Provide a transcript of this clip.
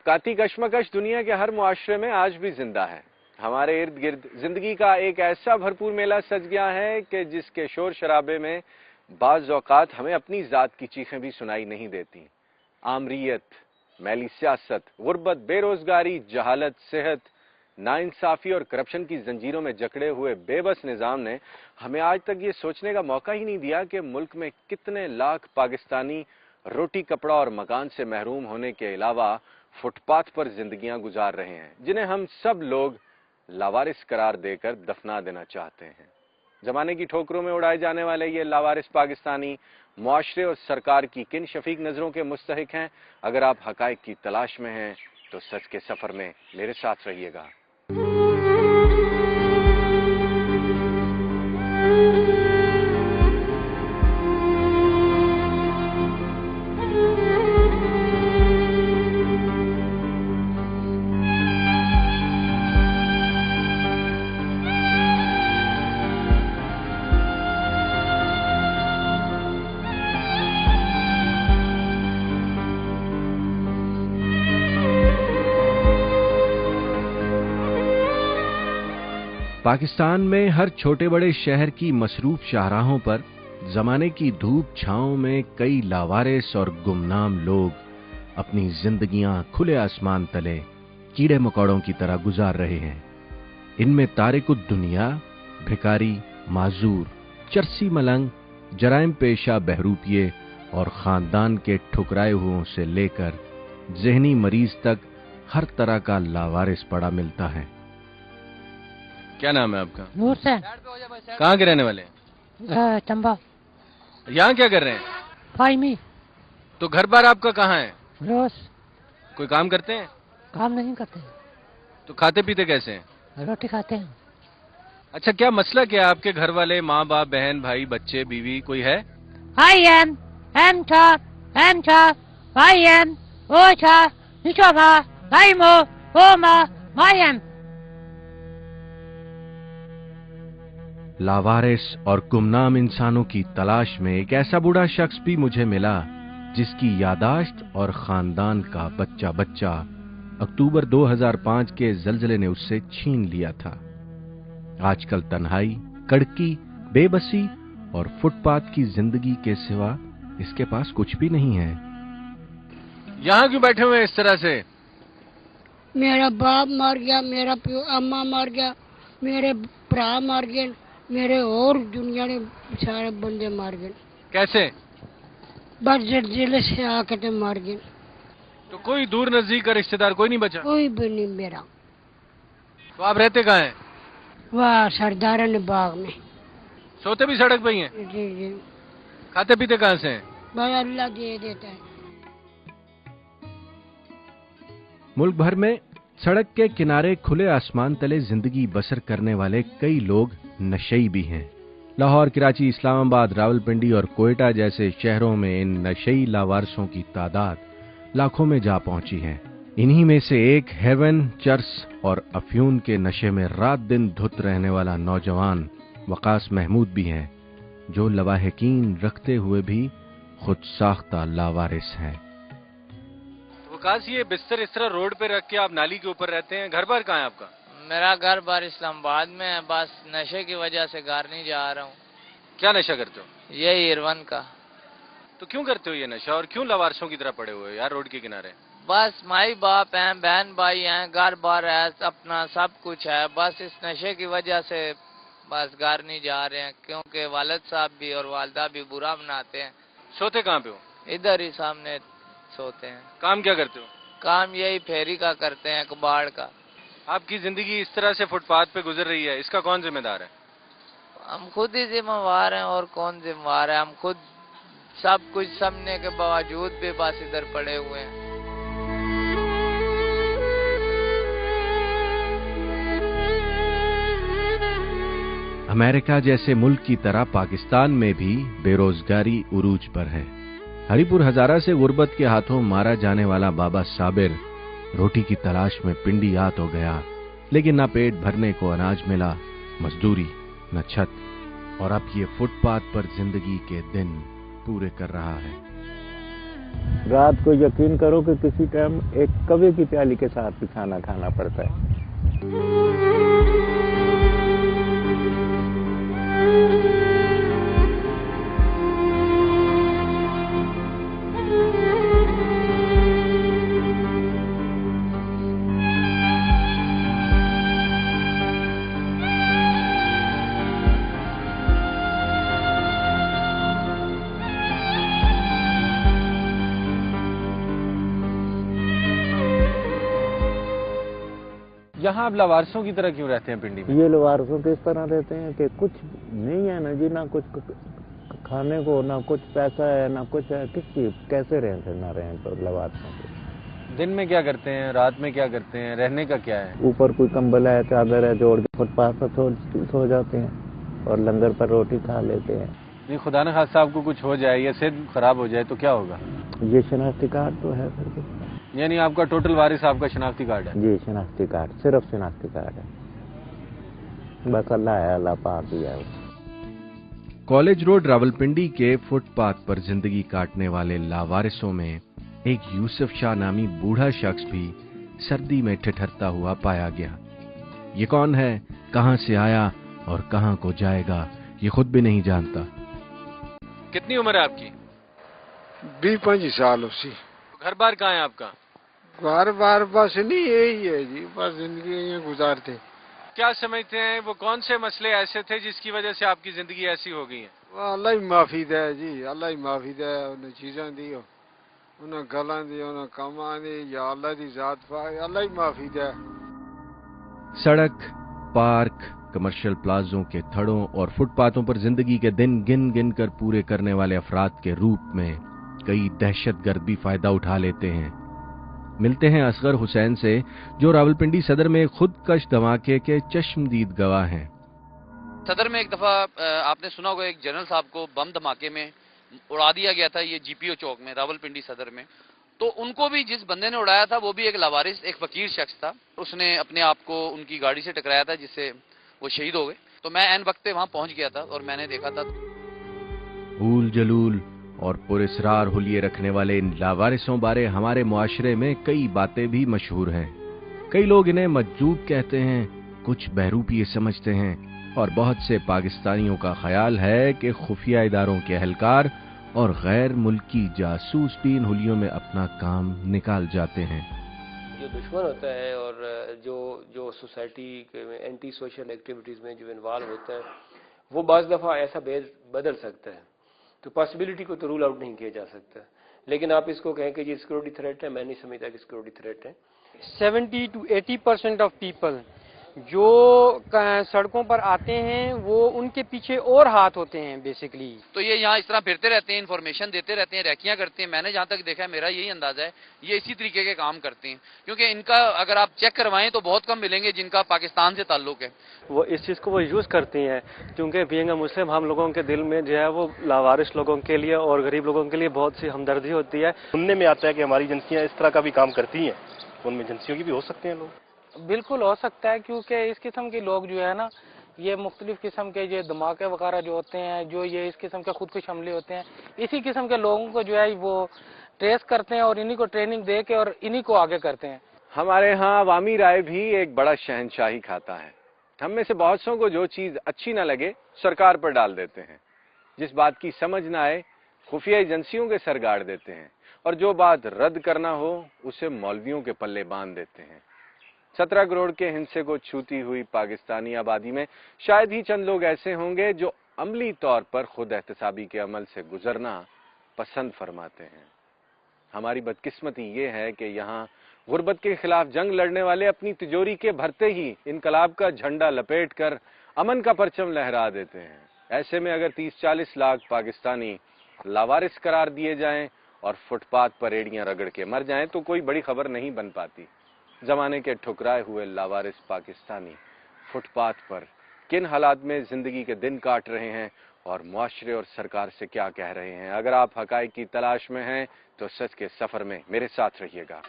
طبقاتی کشمکش دنیا کے ہر معاشرے میں آج بھی زندہ ہے. ہمارے ارد گرد زندگی کا ایک ایسا بھرپور میلہ سج گیا ہے کہ جس کے شور شرابے میں بعض اوقات ہمیں اپنی ذات کی چیخیں بھی سنائی نہیں دیتی. آمریت، میلی سیاست، غربت، بے روزگاری، جہالت، صحت، ناانصافی اور کرپشن کی زنجیروں میں جکڑے ہوئے بے بس نظام نے ہمیں آج تک یہ سوچنے کا موقع ہی نہیں دیا کہ ملک میں کتنے لاکھ پاکستانی روٹی، کپڑا اور مکان سے محروم ہونے کے علاوہ فٹ پاتھ پر زندگیاں گزار رہے ہیں، جنہیں ہم سب لوگ لاوارث قرار دے کر دفنا دینا چاہتے ہیں. زمانے کی ٹھوکروں میں اڑائے جانے والے یہ لاوارث پاکستانی معاشرے اور سرکار کی کن شفیق نظروں کے مستحق ہیں؟ اگر آپ حقائق کی تلاش میں ہیں تو سچ کے سفر میں میرے ساتھ رہیے گا. پاکستان میں ہر چھوٹے بڑے شہر کی مصروف شاہراہوں پر زمانے کی دھوپ چھاؤں میں کئی لاوارث اور گمنام لوگ اپنی زندگیاں کھلے آسمان تلے کیڑے مکوڑوں کی طرح گزار رہے ہیں. ان میں تارک الدنیا، بھکاری، معذور، چرسی ملنگ، جرائم پیشہ بہروپیے اور خاندان کے ٹھکرائے ہوئوں سے لے کر ذہنی مریض تک ہر طرح کا لاوارث پڑا ملتا ہے. کیا نام ہے آپ کا؟ نور سے. کہاں کے رہنے والے ہیں؟ چمبا. یہاں کیا کر رہے ہیں؟ فائمی. تو گھر بار آپ کا کہاں ہے؟ روز. کوئی کام کرتے ہیں؟ کام نہیں کرتے. تو کھاتے پیتے کیسے ہیں؟ روٹی کھاتے ہیں. اچھا، کیا مسئلہ کیا ہے؟ آپ کے گھر والے، ماں باپ، بہن بھائی، بچے، بیوی کوئی ہے؟ لاوارث اور گمنام انسانوں کی تلاش میں ایک ایسا بوڑھا شخص بھی مجھے ملا جس کی یاداشت اور خاندان کا بچہ بچہ اکتوبر 2005 کے زلزلے نے اس سے چھین لیا تھا. آج کل تنہائی، کڑکی، بے بسی اور فٹ پاتھ کی زندگی کے سوا اس کے پاس کچھ بھی نہیں ہے. یہاں کیوں بیٹھے ہوئے اس طرح سے؟ میرا باپ مر گیا، میرا اما مر گیا، میرے برا مر گئے، میرے اور دنیا نے سارے بندے مر گئے. کیسے؟ بس زلزلے سے آ کے مر گئے. تو کوئی دور نزدیک کا رشتہ دار کوئی نہیں بچا؟ کوئی بھی نہیں میرا. تو آپ رہتے کہاں ہیں؟ وہ سردارن باغ میں. سوتے بھی سڑک پہ ہی ہیں؟ جی جی. کھاتے پیتے کہاں سے ہیں؟ بھائی اللہ دے دیتا ہے. ملک بھر میں سڑک کے کنارے کھلے آسمان تلے زندگی بسر کرنے والے کئی لوگ نشئی بھی ہیں. لاہور، کراچی، اسلام آباد، راولپنڈی اور کوئٹہ جیسے شہروں میں ان نشئی لاوارثوں کی تعداد لاکھوں میں جا پہنچی ہے. انہی میں سے ایک ہیون، چرس اور افیون کے نشے میں رات دن دھت رہنے والا نوجوان وقاص محمود بھی ہیں، جو لواحقین رکھتے ہوئے بھی خود ساختہ لاوارث ہیں. وقاص، یہ بستر اس طرح روڈ پہ رکھ کے آپ نالی کے اوپر رہتے ہیں، گھر بار کہاں ہے آپ کا؟ میرا گھر بار اسلام آباد میں ہے، بس نشے کی وجہ سے گھر نہیں جا رہا ہوں. کیا نشہ کرتے ہو؟ یہی ہیروئن کا. تو کیوں کرتے ہو یہ نشہ اور کیوں لاوارثوں کی طرح پڑے ہوئے یار روڈ کے کنارے؟ بس مائی باپ ہیں، بہن بھائی ہیں، گھر بار ہے، اپنا سب کچھ ہے، بس اس نشے کی وجہ سے بس گھر نہیں جا رہے ہیں، کیونکہ والد صاحب بھی اور والدہ بھی برا بناتے ہیں. سوتے کہاں پہ ہو؟ ادھر ہی سامنے سوتے ہیں. کام کیا کرتے ہو؟ کام یہی پھیری کا کرتے ہیں، کباڑ کا. آپ کی زندگی اس طرح سے فٹ پاتھ پہ گزر رہی ہے، اس کا کون ذمہ دار ہے؟ ہم خود ہی ذمہ وار ہیں، اور کون ذمہ وار ہے؟ ہم خود سب کچھ سمجھنے کے باوجود بھی بس ادھر پڑے ہوئے ہیں. امریکہ جیسے ملک کی طرح پاکستان میں بھی بے روزگاری عروج پر ہے. ہری پور ہزارہ سے غربت کے ہاتھوں مارا جانے والا بابا صابر روٹی کی تلاش میں پنڈیات ہو گیا، لیکن نہ پیٹ بھرنے کو اناج ملا، مزدوری، نہ چھت، اور اب یہ فٹ پاتھ پر زندگی کے دن پورے کر رہا ہے. रात को यकीन करो कि किसी टाइम एक कवे की प्याली के साथ भी खाना खाना पड़ता है। यहाँ आप लावारसों की तरह क्यों रहते हैं पिंडी में? ये लावारसों के इस तरह रहते हैं कि कुछ नहीं है ना जी, ना कुछ खाने को, ना कुछ पैसा है, ना कुछ है, किस कैसे रहे ना रहे तो लावारसों के। दिन में क्या करते हैं, रात में क्या करते हैं, रहने का क्या है? ऊपर कोई कंबल है, चादर है, जोड़ के फुटपाथ पर सो जाते हैं और लंगर पर रोटी खा लेते हैं। नहीं, खुदा न खास्ता आपको कुछ हो जाए या सेहत खराब हो जाए तो क्या होगा? ये शनाख्ती कार्ड तो है फिर। यानी आपका टोटल वारिस आपका शनाख्ती कार्ड है? जी, शनाख्ती कार्ड, सिर्फ शनाख्ती कार्ड है। बस अल्लाह है, अल्लाह पाक ही है। कॉलेज रोड रावलपिंडी के फुटपाथ पर जिंदगी काटने वाले लावारिसों में एक यूसुफ शाह नामी बूढ़ा शख्स भी सर्दी में ठिठुरता हुआ पाया गया। ये कौन है, कहां से आया और कहां को जाएगा, ये खुद भी नहीं जानता। कितनी उम्र है आपकी? 20-25 साल उसी। घर बार कहाँ है आपका? घर बार बस नहीं यही है जी, बस जिंदगी यहीं गुजारते। क्या समझते हैं वो कौन से मसले ऐसे थे जिसकी वजह से आपकी जिंदगी ऐसी हो गई है? अल्लाह ही माफी दे जी, अल्लाह ही माफी दे। उन्हें चीज़ां दी, उन्हें गलां दी, उन्हें कामां दी, या अल्लाह दी जात पाए, अल्लाह ही माफी दे। सड़क, पार्क, कमर्शियल प्लाजों के थड़ों और फुटपाथों पर जिंदगी के दिन गिन गिन कर पूरे करने वाले अफराद के रूप में कई दहशतगर्द भी फायदा उठा लेते हैं। मिलते हैं असगर हुसैन से, जो रावलपिंडी सदर में खुदकश धमाके के चश्मदीद गवाह हैं। सदर में एक दफा आपने सुना होगा, एक जनरल साहब को बम धमाके में उड़ा दिया गया था, ये जीपीओ चौक में, रावलपिंडी सदर में। तो उनको भी जिस बंदे ने उड़ाया था वो भी एक लावारिस, एक फकीर शख्स था। उसने अपने आप को उनकी गाड़ी से टकराया था जिससे वो शहीद हो गए। तो मैं ऐन वक्त पे वहां पहुंच गया था और मैंने देखा था। ऊल जलूल और पुरस्रार हुलिये रखने वाले इन लावारिसों बारे हमारे मुआशरे में कई बातें भी मशहूर हैं। कई लोग इन्हें मजजूब कहते हैं, कुछ बहरूपी समझते हैं और बहुत से पाकिस्तानियों का ख्याल है कि खुफिया इदारों के एहलकार और गैर मुल्की जासूस भी इन हुलियों में अपना काम निकाल जाते हैं। जो दुश्मन होता है और जो सोसाइटी के एंटी सोशल एक्टिविटीज़ में जो इन्वॉल्व होता है, वो बाज़ दफ़ा ऐसा बदल सकता है। तो पॉसिबिलिटी को तो रूल आउट नहीं किया जा सकता, लेकिन आप इसको कहें कि ये सिक्योरिटी थ्रेट है, मैं नहीं समझता कि सिक्योरिटी थ्रेट है। 70 to 80% ऑफ पीपल जो सड़कों पर आते हैं वो उनके पीछे और हाथ होते हैं बेसिकली। तो ये यहाँ इस तरह फिरते रहते हैं, इन्फॉर्मेशन देते रहते हैं, रैकियां करते हैं। मैंने जहाँ तक देखा है, मेरा यही अंदाजा है, ये इसी तरीके के काम करते हैं। क्योंकि इनका अगर आप चेक करवाएं तो बहुत कम मिलेंगे जिनका पाकिस्तान से ताल्लुक है। वो इस चीज़ को वो यूज़ करती हैं, क्योंकि बीइंग अ मुस्लिम हम लोगों के दिल में जो है वो लावारिस लोगों के लिए और गरीब लोगों के लिए बहुत सी हमदर्दी होती है। सुनने में आता है कि हमारी एजेंसियाँ इस तरह का भी काम करती हैं, उनमें एजेंसियों की भी हो सकते हैं लोग। बिल्कुल हो सकता है, क्योंकि इस किस्म के लोग जो है ना, ये मुख्तलिफ किस्म के जो धमाके वगैरह जो होते हैं, जो ये इस किस्म के खुदकुश हमले होते हैं, इसी किस्म के लोगों को जो है वो ट्रेस करते हैं और इन्हीं को ट्रेनिंग दे के और इन्हीं को आगे करते हैं। हमारे यहाँ अवामी राय भी एक बड़ा शहंशाही खाता है। हम में से बहुत सौ को जो चीज अच्छी ना लगे सरकार पर डाल देते हैं, जिस बात की समझ ना आए खुफिया एजेंसियों के सर गाड़ देते हैं, और जो बात रद्द करना हो उसे मौलवियों के पल्ले बांध देते हैं। 17 करोड़ के हिस्से को छूती हुई पाकिस्तानी आबादी में शायद ही चंद लोग ऐसे होंगे जो अमली तौर पर खुद एहतसाबी के अमल से गुजरना पसंद फरमाते हैं। हमारी बदकिस्मती ये है कि यहाँ गुर्बत के खिलाफ जंग लड़ने वाले अपनी तिजोरी के भरते ही इनकलाब का झंडा लपेट कर अमन का परचम लहरा देते हैं। ऐसे में अगर 30-40 लाख पाकिस्तानी लावारिस करार दिए जाएं और फुटपाथ पर एड़ियां रगड़ के मर जाएं तो कोई बड़ी खबर नहीं बन पाती। जमाने के ठुकराए हुए लावारिस पाकिस्तानी फुटपाथ पर किन हालात में जिंदगी के दिन काट रहे हैं और मुआशरे और सरकार से क्या कह रहे हैं। अगर आप हकाइक की तलाश में हैं तो सच के सफर में मेरे साथ रहिएगा।